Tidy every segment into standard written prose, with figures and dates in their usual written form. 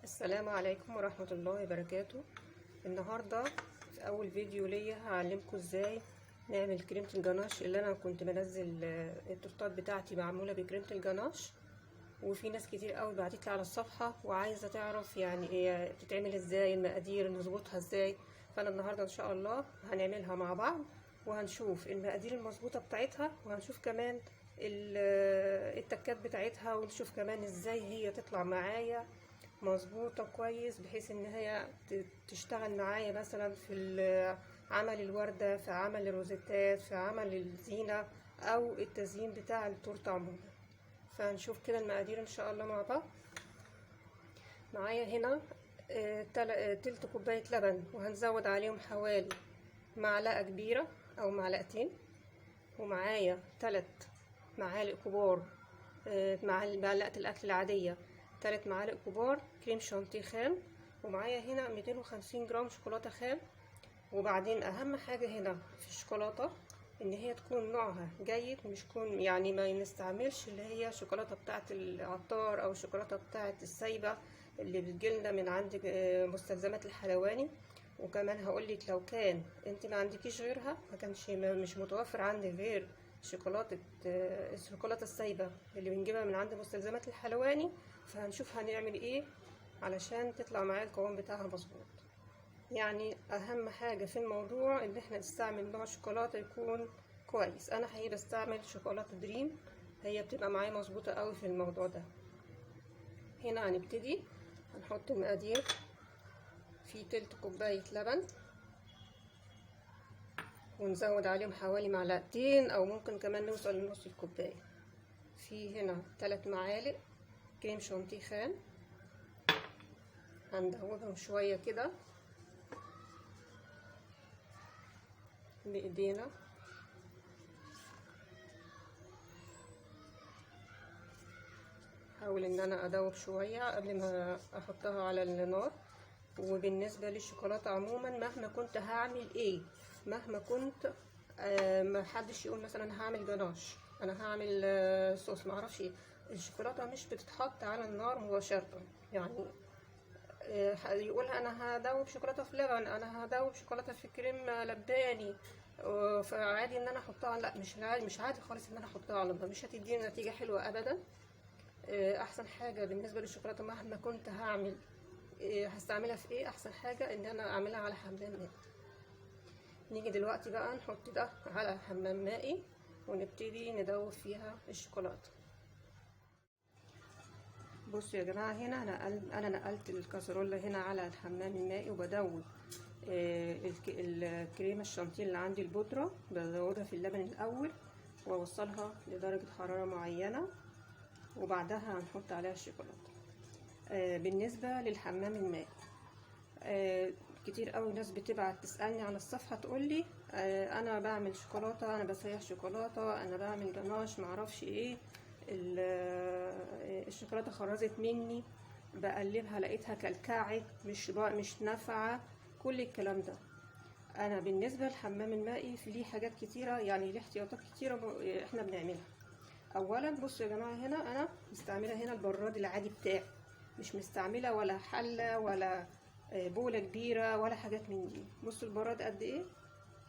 السلام عليكم ورحمة الله وبركاته. النهاردة في أول فيديو ليا هعلمكم ازاي نعمل كريمة الجناش اللي أنا كنت بنزل التورتات بتاعتي معمولة بكريمة الجناش. وفي ناس كتير قوي بعتتلي على الصفحة وعايزة تعرف يعني ايه بتتعمل ازاي، المقادير نظبطها ازاي. فأنا النهاردة إن شاء الله هنعملها مع بعض وهنشوف المقادير المظبوطة بتاعتها، وهنشوف كمان التكات بتاعتها، ونشوف كمان ازاي هي تطلع معايا مظبوطة كويس، بحيث ان هي تشتغل معايا مثلا في عمل الوردة، في عمل الروزيتات، في عمل الزينة او التزيين بتاع التورته عموما. فهنشوف كده المقادير ان شاء الله مع بعض. معايا هنا تلت كوباية لبن، وهنزود عليهم حوالي معلقة كبيرة او معلقتين. ومعايا 3 معالق كبار، معلقة الاكل العادية 3 معالق كبار كريم شانتيه خام. ومعايا هنا 250 جرام شوكولاتة خام. وبعدين اهم حاجة هنا في الشوكولاتة ان هي تكون نوعها جيد، مش تكون يعني ما نستعملش اللي هي شوكولاتة بتاعة العطار او شوكولاتة بتاعة السايبة اللي بتجيلنا من عند مستلزمات الحلواني. وكمان هقولك لو كان انت ما عندكيش غيرها، ما كانش مش متوفر عندك غير الشوكولاتة السايبة اللي بنجيبها من عند مستلزمات الحلواني، فهنشوف هنعمل ايه علشان تطلع معايا القوام بتاعها مظبوط. يعني اهم حاجة في الموضوع ان احنا نستعمل نوع شوكولاتة يكون كويس. انا حقيقي بستعمل شوكولاتة دريم، هي بتبقى معايا مظبوطة قوي في الموضوع ده. هنا هنبتدي هنحط المقادير في تلت كوباية لبن، ونزود عليهم حوالي معلقتين او ممكن كمان نوصل لنص الكوباية. في هنا 3 معالق كريم شانتيه خام، هندوبهم شوية كده بايدينا. حاول ان انا ادوب شوية قبل ما احطها على النار. وبالنسبة للشوكولاتة عموما مهما كنت هعمل ايه، مهما كنت ما حدش يقول مثلا هعمل جناش، انا هعمل صوص، معرفش ايه، الشوكولاتة مش بتتحط على النار مباشرة. يعني يقول انا هدوب شوكولاتة في لبن، انا هدوب شوكولاتة في كريم لباني، فعادي ان انا احطها. لا، مش عادي خالص ان انا احطها على النار، مش هتديني نتيجة حلوة ابدا. احسن حاجة بالنسبة للشوكولاتة مهما كنت هعمل هستعملها في ايه، احسن حاجة ان انا اعملها على حمام مائي. نيجي دلوقتي بقى نحط ده على حمام مائي ونبتدي ندوب فيها الشوكولاتة. بصوا يا جماعة، هنا انا نقلت الكاسرولة هنا على الحمام المائي، وبدوب الكريمة الشانتيه اللي عندي البودرة، بدوبها في اللبن الاول واوصلها لدرجة حرارة معينة، وبعدها هنحط عليها الشوكولاتة. بالنسبة للحمام المائي، كتير قوي ناس بتبعت تسألني على الصفحة تقولي انا بعمل شوكولاتة، انا بسيح شوكولاتة، انا بعمل جناش، معرفش ايه، الشوكولاتة خرجت مني، بقلبها لقيتها كلكعت، مش نافعة، كل الكلام ده. انا بالنسبة للحمام المائي في ليه حاجات كتيرة، يعني ليه احتياطات كتيرة احنا بنعملها. اولا بصوا يا جماعة، هنا انا مستعملة هنا البراد العادي بتاعي، مش مستعملة ولا حلة ولا بولة كبيرة ولا حاجات من دي. بصوا البراد قد ايه.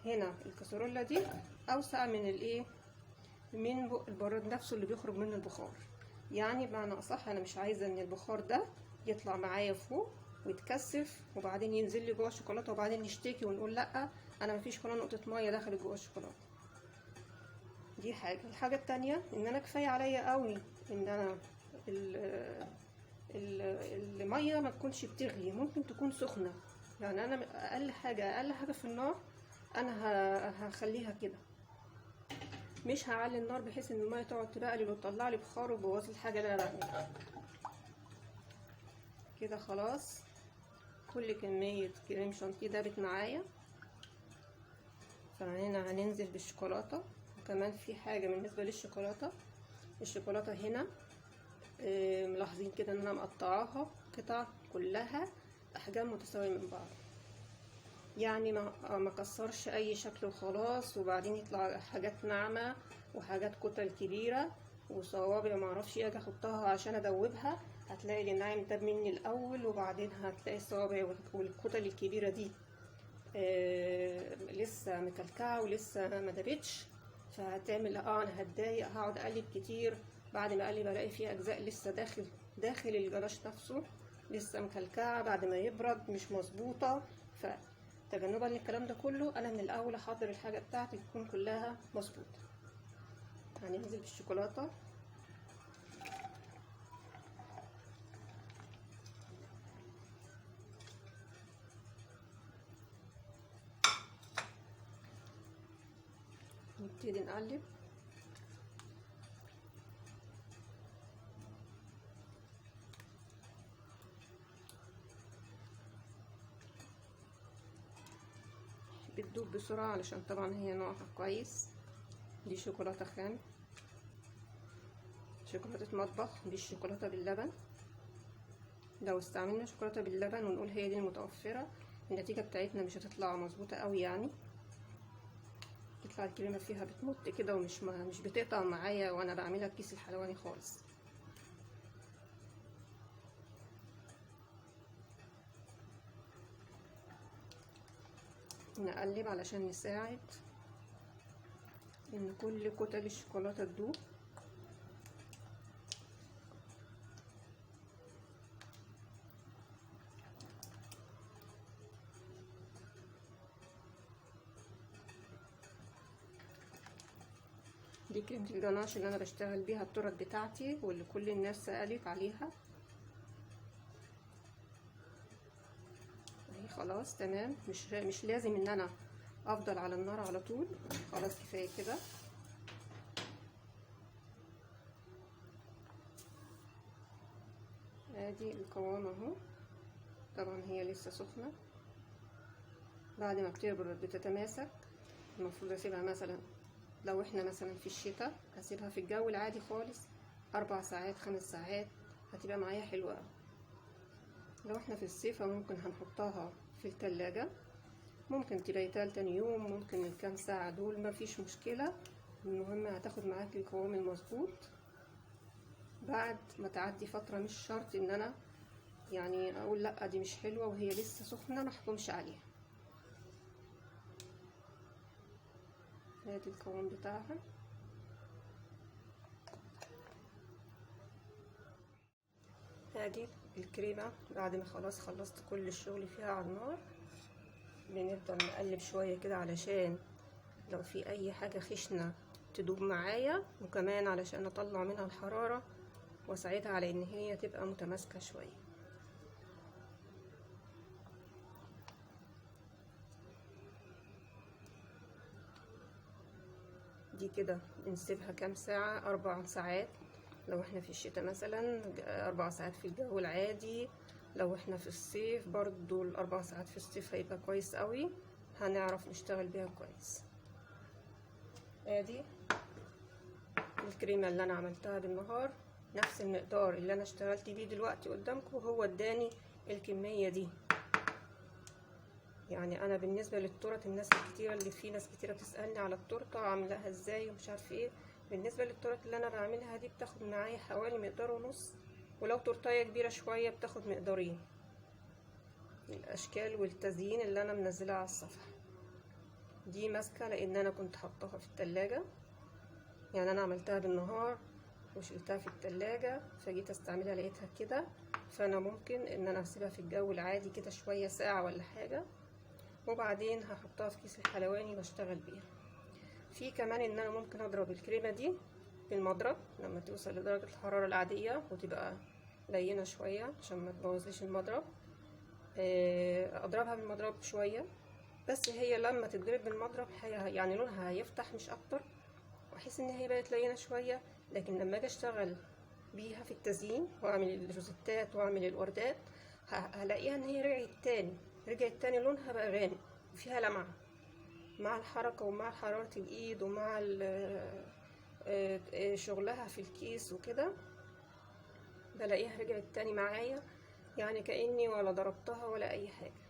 هنا الكاسرولة دي اوسع من الايه، من البراد نفسه اللي بيخرج منه البخار. يعني بمعنى اصح انا مش عايزة ان البخار ده يطلع معايا فوق ويتكثف وبعدين ينزل لي جوه الشوكولاتة وبعدين نشتكي ونقول لا انا مفيش ولا نقطة مية دخلت جوه الشوكولاتة. دي حاجة. الحاجة التانية ان انا كفاية عليا قوي ان انا المية ما تكونش بتغلي، ممكن تكون سخنة. يعني انا اقل حاجة في النار انا هخليها كده، مش هعلي النار بحيث ان المية تقعد تبقلي وتطلع لي بخار وبوظ الحاجة اللي انا بعملها. كده خلاص كل كمية كريم شانتيه دابت معايا. فهنا هننزل بالشوكولاتة. وكمان في حاجة بالنسبة للشوكولاتة، الشوكولاتة هنا ملاحظين كده ان انا مقطعاها قطع كلها احجام متساوية من بعض، يعني ما كسرش اي شكل وخلاص وبعدين يطلع حاجات ناعمة وحاجات كتل كبيرة وصوابع ما اعرفش اجي احطها عشان ادوبها هتلاقي الناعم داب مني الاول، وبعدين هتلاقي الصوابع والكتل الكبيره دي لسه مكلكعه ولسه ما دابتش. فهتعمل انا هتضايق، هقعد اقلب كتير، بعد ما اقلب الاقي فيها اجزاء لسه داخل الجلاش نفسه لسه مكلكعه، بعد ما يبرد مش مظبوطه. فتجنبا للكلام ده كله، انا من الاول احضر الحاجه بتاعتي تكون كلها مظبوطه. هننزل بالشوكولاته. نبتدي نقلب. بتدوب بسرعة علشان طبعا هي نوعها كويس. دي شوكولاتة خام، شوكولاتة مطبخ، دي الشوكولاتة باللبن. لو استعملنا شوكولاتة باللبن ونقول هي دي المتوفرة، النتيجة بتاعتنا مش هتطلع مظبوطة قوي، يعني تطلع الكريمة فيها بتمط كده مش بتقطع معايا وانا بعملها بكيس الحلواني خالص. نقلب علشان نساعد ان كل كتل الشوكولاتة تدوب. دي كريمة الجناش اللي انا بشتغل بيها التورت بتاعتي، واللي كل الناس سألت عليها. اهي خلاص تمام، مش لازم ان انا افضل على النار على طول، خلاص كفاية كده. ادي القوام اهو. طبعا هي لسه سخنة، بعد ما بتبرد بتتماسك. المفروض اسيبها مثلا، لو احنا مثلا في الشتاء هسيبها في الجو العادي خالص 4 ساعات 5 ساعات، هتبقى معايا حلوة. لو احنا في الصيف ممكن هنحطها في التلاجة، ممكن تبيتها تاني يوم، ممكن الكام ساعة دول مفيش مشكلة. المهم هتاخد معاك القوام المظبوط بعد ما تعدي فترة. مش شرط ان انا يعني اقول لا دي مش حلوة وهي لسه سخنة محكمش عليها. ادي القوام بتاعها. ادي الكريمة بعد ما خلاص خلصت كل الشغل فيها على النار. بنفضل نقلب شوية كده علشان لو في اي حاجة خشنة تدوب معايا، وكمان علشان اطلع منها الحرارة واساعدها على ان هي تبقى متماسكة شوية. دي كده نسيبها كام ساعة، 4 ساعات لو احنا في الشتاء مثلا، 4 ساعات في الجو العادي. لو احنا في الصيف برضو ال4 ساعات في الصيف هيبقى كويس قوي، هنعرف نشتغل بيها كويس. ادي الكريمة اللي انا عملتها بالنهار، نفس المقدار اللي انا اشتغلت بيه دلوقتي قدامكم هو اداني الكمية دي. يعني انا بالنسبة للتورت، الناس الكتيرة اللي في ناس كتيرة بتسألني على التورتة عاملاها ازاي ومش عارف ايه، بالنسبة للتورت اللي انا بعملها دي بتاخد معايا حوالي مقدار ونص، ولو تورتاية كبيرة شوية بتاخد مقدارين. الاشكال والتزيين اللي انا منزلها على الصفحة دي ماسكة، لان انا كنت حطاها في التلاجة. يعني انا عملتها بالنهار وشلتها في التلاجة، فجيت استعملها لقيتها كده. فانا ممكن ان انا اسيبها في الجو العادي كده شوية ساعة ولا حاجة، وبعدين هحطها في كيس الحلواني واشتغل بيها. في كمان ان انا ممكن اضرب الكريمة دي بالمضرب لما توصل لدرجة الحرارة العادية وتبقى لينة شوية عشان ما تبوظليش المضرب. اضربها بالمضرب شوية، بس هي لما تتضرب بالمضرب يعني لونها هيفتح مش اكتر، واحس ان هي بقت لينة شوية. لكن لما اجي اشتغل بيها في التزيين واعمل الروزتات واعمل الوردات، هلاقيها ان هي رجعت تاني لونها بقى غامق وفيها لمعة مع الحركة ومع حرارة الايد ومع شغلها في الكيس وكده. بلاقيها رجعت تاني معايا، يعني كأني ولا ضربتها ولا اي حاجة.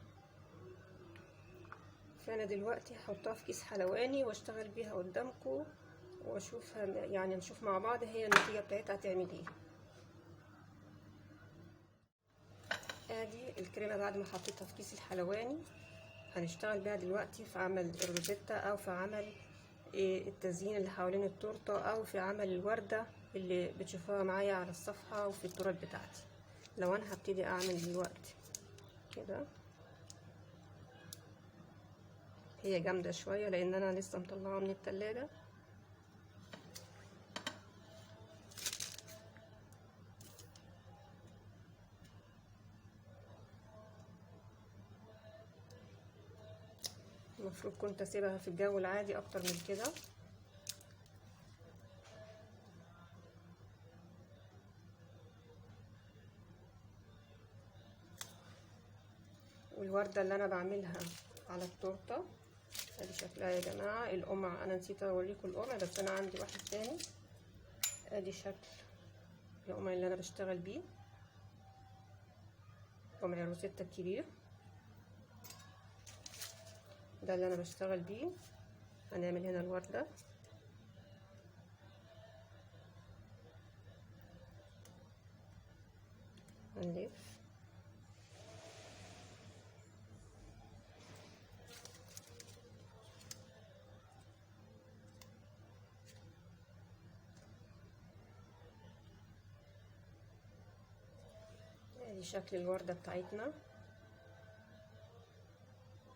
فانا دلوقتي هحطها في كيس حلواني واشتغل بيها قدامكم واشوفها، يعني نشوف مع بعض هي النتيجة بتاعتها هتعمل ايه. دي الكريمه بعد ما حطيتها في كيس الحلواني، هنشتغل بيها دلوقتي في عمل الروزيتا او في عمل التزيين اللي حوالين التورته او في عمل الورده اللي بتشوفوها معايا على الصفحه وفي التورت بتاعتي. لو انا هبتدي اعمل دلوقتي كده، هي جامده شويه لان انا لسه مطلعاها من التلاجة. المفروض كنت اسيبها في الجو العادي اكتر من كده. والوردة اللي انا بعملها على التورتة ادي شكلها يا جماعة. القمع انا نسيت اوريكم القمع، بس انا عندي واحد تاني. ادي شكل القمع اللي انا بشتغل بيه، قمع روزيتا الكبير ده اللي انا بشتغل بيه. هنعمل هنا الوردة، هنلف ادي شكل الوردة بتاعتنا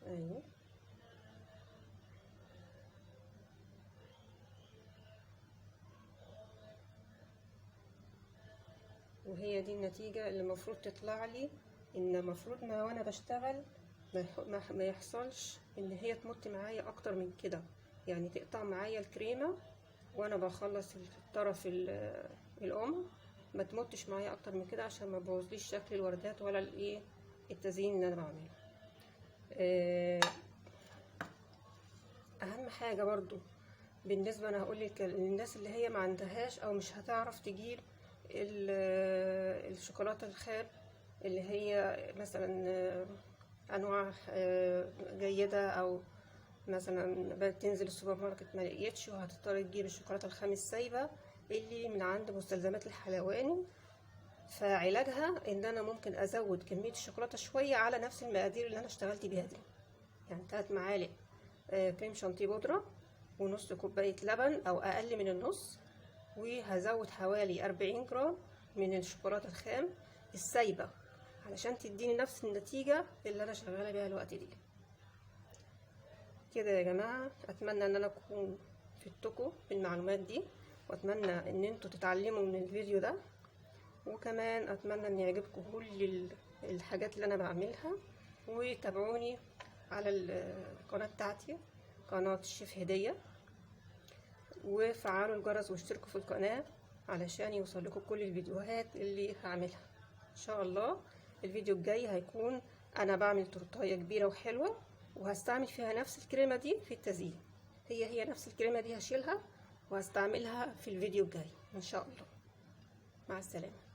اهي. وهي دي النتيجة اللي المفروض تطلع لي. ان المفروض ما وانا بشتغل ما يحصلش ان هي تمط معايا اكتر من كده، يعني تقطع معايا الكريمة وانا بخلص الطرف القمع، ما تمطش معايا اكتر من كده عشان ما بوظليش شكل الوردات ولا الايه التزيين اللي انا بعمله. اهم حاجة برضو بالنسبة، انا هقول للناس اللي هي ما عندهاش او مش هتعرف تجيب الشوكولاتة الخام اللي هي مثلا انواع جيدة، او مثلا بتنزل السوبر ماركت ما لقيتش وهتضطر تجيب الشوكولاتة الخام السايبة اللي من عند مستلزمات الحلواني. فعلاجها ان انا ممكن ازود كمية الشوكولاتة شوية على نفس المقادير اللي انا اشتغلت بيها دي، يعني 3 معالق كريم شانتيه بودرة ونص كوباية لبن او اقل من النص، وهزود حوالي 40 جرام من الشوكولاتة الخام السايبة علشان تديني نفس النتيجة اللي انا شغالة بيها الوقت دي كده يا جماعة. اتمنى ان انا اكون فدتكم بالمعلومات دي، واتمنى ان انتوا تتعلموا من الفيديو ده، وكمان اتمنى ان يعجبكم كل الحاجات اللي انا بعملها. وتابعوني على القناة بتاعتي، قناة الشيف هدية، وفعلوا الجرس واشتركوا في القناة علشان يوصل لكم كل الفيديوهات اللي هعملها ان شاء الله. الفيديو الجاي هيكون انا بعمل تورتايه كبيرة وحلوة، وهستعمل فيها نفس الكريمة دي في التزيين. هي نفس الكريمة دي هشيلها وهستعملها في الفيديو الجاي ان شاء الله. مع السلامة.